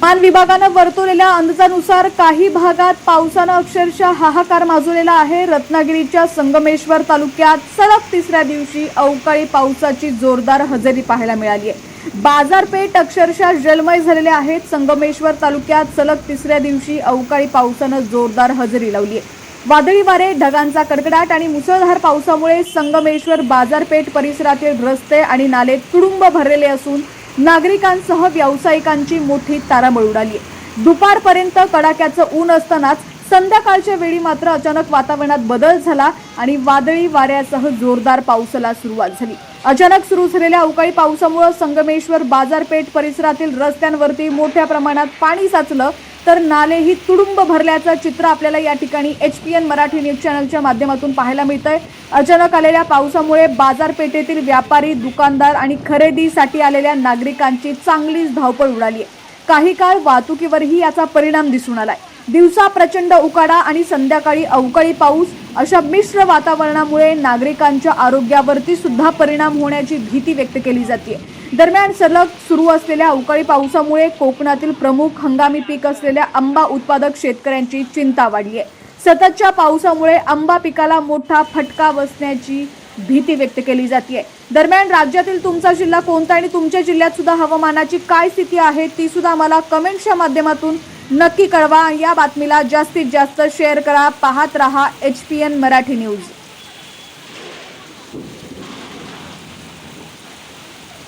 हवामान विभागानं वर्तवलेल्या अंदाजानुसार काही भागात पावसानं अक्षरशः हाहाकार माजवलेला आहे। रत्नागिरीच्या संगमेश्वर तालुक्यात सलग तिसऱ्या दिवशी अवकाळी पावसाची जोरदार हजेरी पाहायला मिळाली आहे। बाजारपेठ अक्षरशः जलमय झालेले आहेत। संगमेश्वर तालुक्यात सलग तिसऱ्या दिवशी अवकाळी पावसानं जोरदार हजेरी लावली आहे। वादळी वारे, ढगांचा कडकडाट आणि मुसळधार पावसामुळे संगमेश्वर बाजारपेठ परिसरातील रस्ते आणि नाले तुडुंब भरलेले असून नागरिकांसह व्यावसायिकांची मोठी तारांबळ उडाली आहे। दुपारपर्यंत कडाक्याचं ऊन असतानाच संध्याकाळच्या वेळी मात्र अचानक वातावरणात बदल झाला आणि वादळी वाऱ्यासह जोरदार पावसाला सुरुवात झाली। अचानक सुरू झालेल्या अवकाळी पावसामुळे संगमेश्वर बाजारपेठ परिसरातील रस्त्यांवरती मोठ्या प्रमाणात पाणी साचलं, तर नालेही तुडुंब भरल्याचं चित्र आपल्याला या ठिकाणी HPN मराठी न्यूज चॅनलच्या माध्यमातून पाहायला मिळतंय। अचानक आलेल्या पावसामुळे बाजारपेठेतील व्यापारी, दुकानदार आणि खरेदीसाठी आलेल्या नागरिकांची चांगलीच धावपळ उडाली आहे। काही काळ वाहतुकीवरही याचा परिणाम दिसून आलाय। दिवसा प्रचंड उकाडा आणि संध्याकाळी अवकाळी पाऊस अशा मिश्र वातावरणामुळे नागरिकांच्या आरोग्यावरती सुद्धा परिणाम होण्याची भीती व्यक्त केली जाते। दरम्यान सलग सुरू असलेल्या अवकाळी पावसामुळे कोकणातील प्रमुख हंगामी पीक असलेल्या आंबा उत्पादक शेतकऱ्यांची चिंता वाढली आहे। सततच्या पावसामुळे आंबा पिकाला मोठा फटका बसण्याची भीती व्यक्त केली जाते। दरम्यान राज्यातील तुमचा जिल्हा कोणता आणि तुमच्या जिल्ह्यात सुद्धा हवामानाची काय स्थिती आहे ती सुद्धा आम्हाला कमेंट्सच्या माध्यमातून नक्की कळवा। या बातमीला जास्तीत जास्त शेअर करा। पाहत रहा HPN मराठी न्यूज।